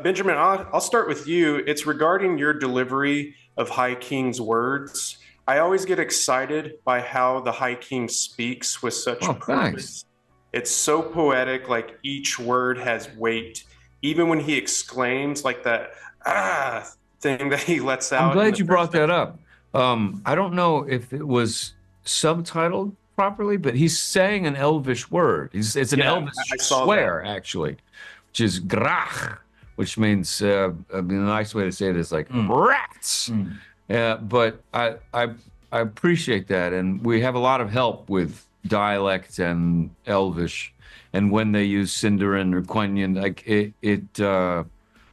Benjamin, I'll start with you. It's regarding your delivery of High King's words. I always get excited by how the High King speaks with such purpose. Thanks. It's so poetic, like each word has weight. Even when he exclaims, like that thing that he lets out. I'm glad you brought that up. I don't know if it was subtitled properly, but he's saying an Elvish word. It's an Elvish swear, actually, which is grach, which means, a nice way to say it is like rats. But I appreciate that. And we have a lot of help with dialect and Elvish. And when they use Sindarin or Quenya, like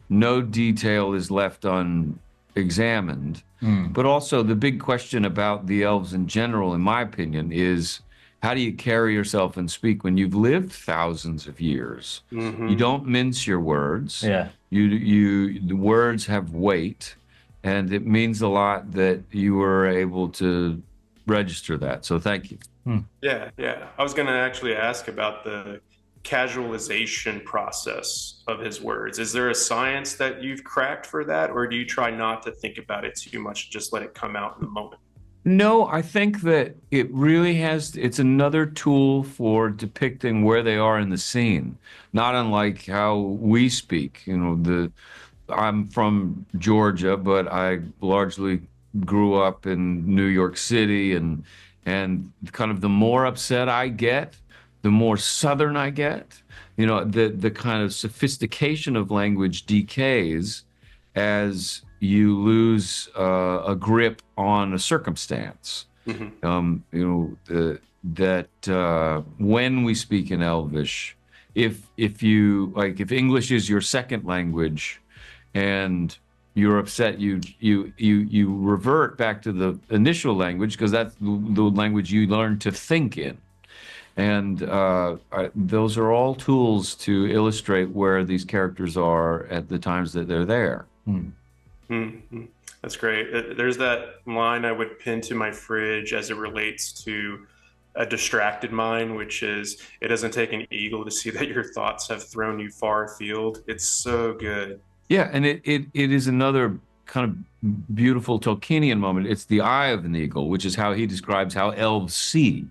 no detail is left unexamined. But also the big question about the elves in general, in my opinion, is how do you carry yourself and speak when you've lived thousands of years? You don't mince your words. Yeah. The words have weight, and it means a lot that you were able to register that. So thank you. Yeah. I was going to actually ask about the casualization process of his words. Is there a science that you've cracked for that, or do you try not to think about it too much, just let it come out in the moment? No, I think that it really it's another tool for depicting where they are in the scene, not unlike how we speak. I'm from Georgia, but I largely grew up in New York City, and kind of the more upset I get, the more Southern I get. The kind of sophistication of language decays as you lose a grip on a circumstance. When we speak in Elvish, if English is your second language and you're upset, you revert back to the initial language, because that's the language you learn to think in. And those are all tools to illustrate where these characters are at the times that they're there. That's great. There's that line I would pin to my fridge as it relates to a distracted mind, which is, it doesn't take an eagle to see that your thoughts have thrown you far afield. It's so good. Yeah, and it is another kind of beautiful Tolkienian moment. It's the eye of an eagle, which is how he describes how elves see.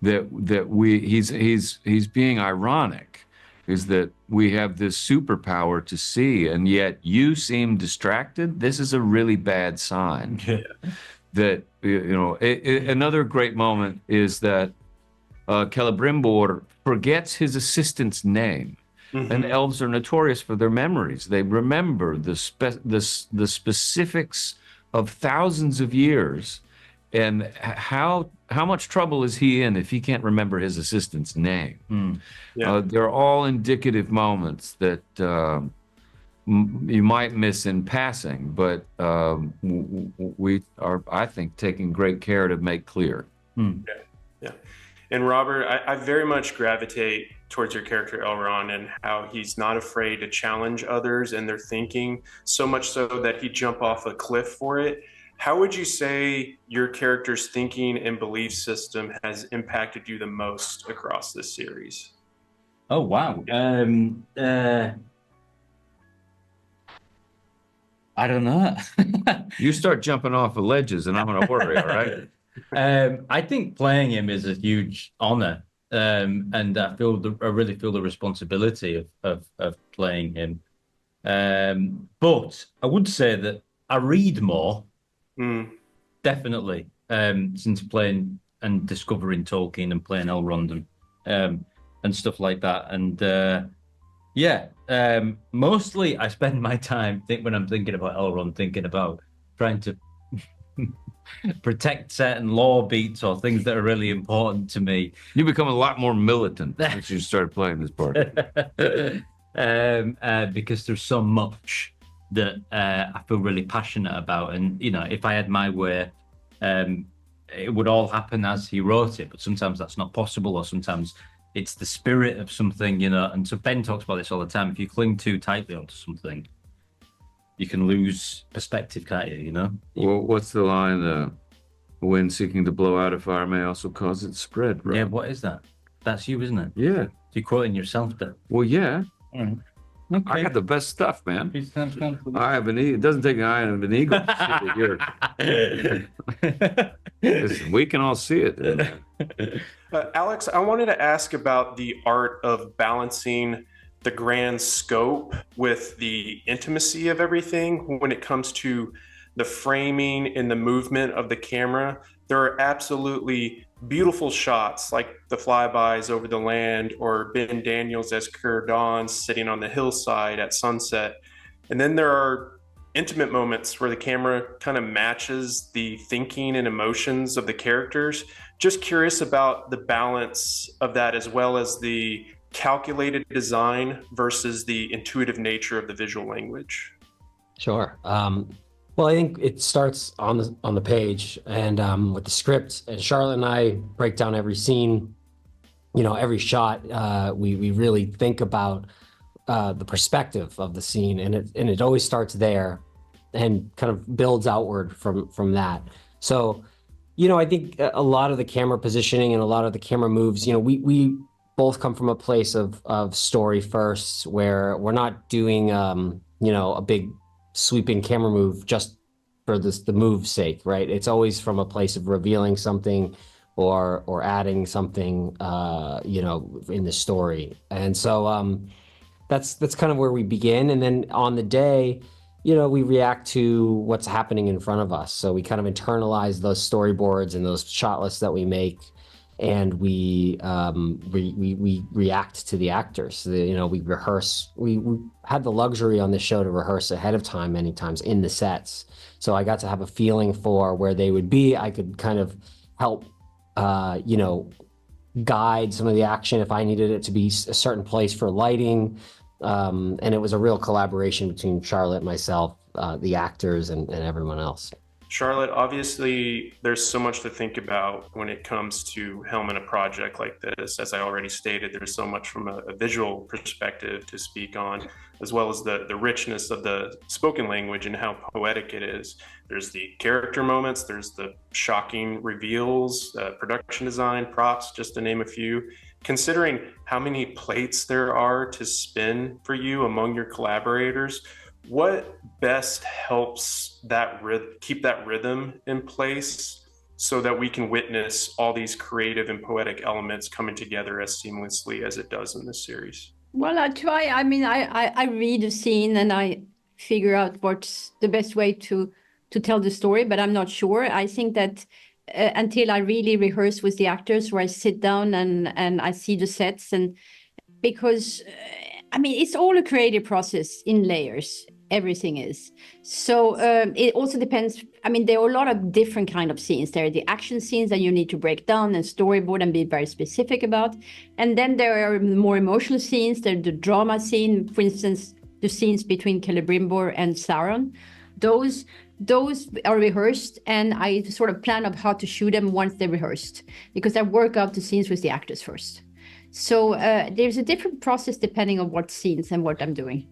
He's being ironic, is that we have this superpower to see, and yet you seem distracted. This is a really bad sign. That another great moment is that Celebrimbor forgets his assistant's name. And elves are notorious for their memories. They remember the specifics of thousands of years. And how much trouble is he in if he can't remember his assistant's name? They're all indicative moments that you might miss in passing, but we are, I think, taking great care to make clear. Yeah. And Robert, I very much gravitate towards your character Elrond, and how he's not afraid to challenge others and their thinking, so much so that he'd jump off a cliff for it. How would you say your character's thinking and belief system has impacted you the most across this series? Oh, wow. I don't know. You start jumping off of ledges and I'm going to worry, all right? I think playing him is a huge honor. And I really feel the responsibility of playing him. But I would say that I read more, definitely, since playing and discovering Tolkien and playing Elrond and stuff like that. And mostly I spend my time when I'm thinking about Elrond, thinking about trying to protect certain law beats or things that are really important to me. You become a lot more militant since you started playing this part. Because there's so much that I feel really passionate about. And, if I had my way, it would all happen as he wrote it. But sometimes that's not possible, or sometimes it's the spirit of something, And so Ben talks about this all the time. If you cling too tightly onto something, you can lose perspective, can't you, Well, what's the line? When seeking to blow out a fire may also cause it to spread, right? Yeah, what is that? That's you, isn't it? Yeah. You're quoting yourself there. Well, yeah. I got the best stuff, man. He sounds comfortable. I have an eagle. It doesn't take an eye of an eagle to see it here. Listen, we can all see it. Alex, I wanted to ask about the art of balancing the grand scope with the intimacy of everything when it comes to the framing and the movement of the camera. There are absolutely beautiful shots like the flybys over the land or Ben Daniels as Cerdon sitting on the hillside at sunset. And then there are intimate moments where the camera kind of matches the thinking and emotions of the characters. Just curious about the balance of that, as well as the calculated design versus the intuitive nature of the visual language. Sure. Well, I think it starts on the page and with the script, and Charlotte and I break down every scene, every shot. We really think about the perspective of the scene, and it always starts there and kind of builds outward from that. So, I think a lot of the camera positioning and a lot of the camera moves, we both come from a place of story first, where we're not doing a big sweeping camera move just for the move's sake, right? It's always from a place of revealing something or adding something in the story. And so that's kind of where we begin. And then on the day, we react to what's happening in front of us. So we kind of internalize those storyboards and those shot lists that we make, and we react to the actors. We rehearse. We had the luxury on this show to rehearse ahead of time many times in the sets. So I got to have a feeling for where they would be. I could kind of help, guide some of the action if I needed it to be a certain place for lighting. And it was a real collaboration between Charlotte, myself, the actors, and everyone else. Charlotte, obviously, there's so much to think about when it comes to helming a project like this. As I already stated, there's so much from a visual perspective to speak on, as well as the richness of the spoken language and how poetic it is. There's the character moments, there's the shocking reveals, production design, props, just to name a few. Considering how many plates there are to spin for you among your collaborators, what best helps that keep that rhythm in place so that we can witness all these creative and poetic elements coming together as seamlessly as it does in this series? Well, I try. I mean, I read the scene and I figure out what's the best way to tell the story, but I'm not sure. I think that until I really rehearse with the actors, where I sit down and I see the sets, and because it's all a creative process in layers. Everything is. So it also depends. There are a lot of different kind of scenes. There are the action scenes that you need to break down and storyboard and be very specific about. And then there are more emotional scenes. There's the drama scene, for instance, the scenes between Celebrimbor and Sauron. Those are rehearsed, and I sort of plan of how to shoot them once they're rehearsed, because I work out the scenes with the actors first. So there's a different process depending on what scenes and what I'm doing.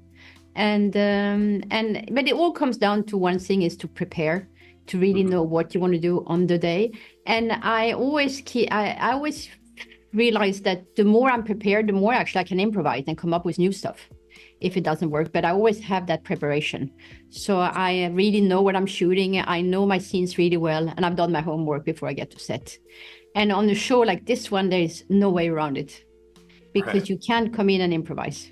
But it all comes down to one thing, is to prepare, to really know what you want to do on the day. And I always realize that the more I'm prepared, the more actually I can improvise and come up with new stuff if it doesn't work. But I always have that preparation. So I really know what I'm shooting. I know my scenes really well, and I've done my homework before I get to set. And on a show like this one, there is no way around it, because you can't come in and improvise.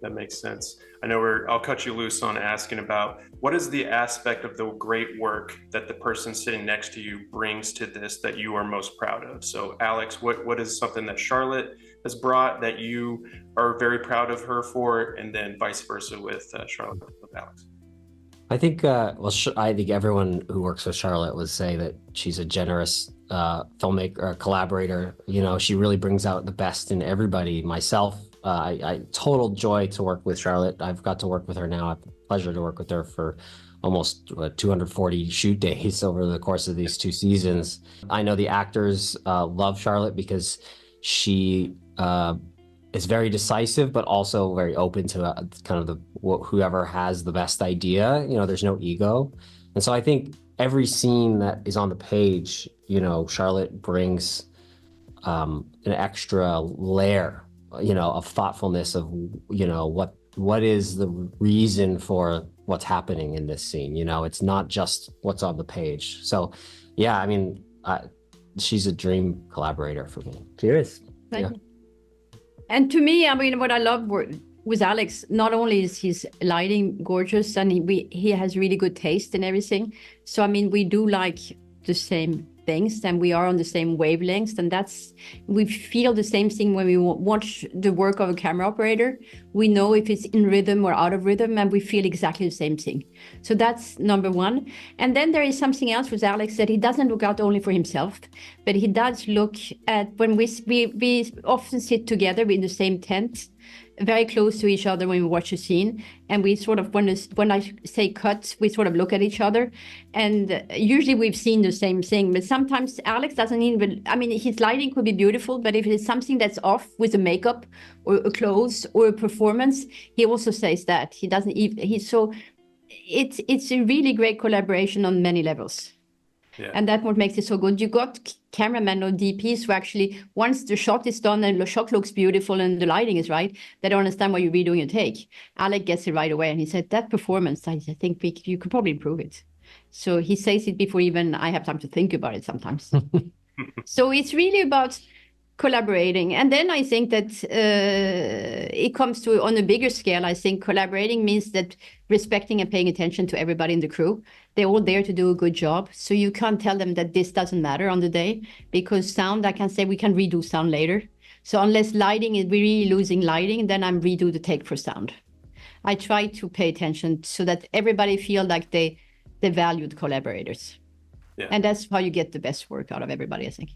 That makes sense. I know I'll cut you loose on asking about what is the aspect of the great work that the person sitting next to you brings to this that you are most proud of. So Alex, what is something that Charlotte has brought that you are very proud of her for, and then vice versa with Charlotte, with Alex? I think, I think everyone who works with Charlotte would say that she's a generous filmmaker, collaborator. She really brings out the best in everybody. Myself, I total joy to work with Charlotte. I've got to work with her now. I have the pleasure to work with her for almost 240 shoot days over the course of these 2 seasons. I know the actors love Charlotte because she is very decisive, but also very open to kind of whoever has the best idea. There's no ego. And so I think every scene that is on the page, Charlotte brings an extra layer of thoughtfulness of, what is the reason for what's happening in this scene. It's not just what's on the page. So yeah, I mean, she's a dream collaborator for me. She is. Yeah. And to me, I mean, what I love with Alex, not only is his lighting gorgeous, and he has really good taste in everything. So I mean, we do like the same things, and we are on the same wavelengths, and we feel the same thing when we watch the work of a camera operator. We know if it's in rhythm or out of rhythm, and we feel exactly the same thing. So that's number one. And then there is something else with Alex, that he doesn't look out only for himself, but he does look at, when we often sit together in the same tent, very close to each other when we watch a scene, and we sort of, when I say cut, we sort of look at each other, and usually we've seen the same thing. But sometimes Alex doesn't even, I mean, his lighting could be beautiful, but if it's something that's off with the makeup or a clothes or a performance, he also says that. He doesn't even, so it's a really great collaboration on many levels. Yeah. And that's what makes it so good. You got cameramen or DPs who actually, once the shot is done and the shot looks beautiful and the lighting is right, they don't understand why you're redoing a take. Alec gets it right away, and he said, that performance, I think you could probably improve it. So he says it before even I have time to think about it sometimes. So it's really about collaborating. And then I think that it comes to, on a bigger scale, I think collaborating means that respecting and paying attention to everybody in the crew. They're all there to do a good job. So you can't tell them that this doesn't matter on the day, because sound, I can say we can redo sound later. So unless lighting is, we're really losing lighting, then I'm redo the take for sound. I try to pay attention so that everybody feel like they valued collaborators. Yeah. And that's how you get the best work out of everybody, I think.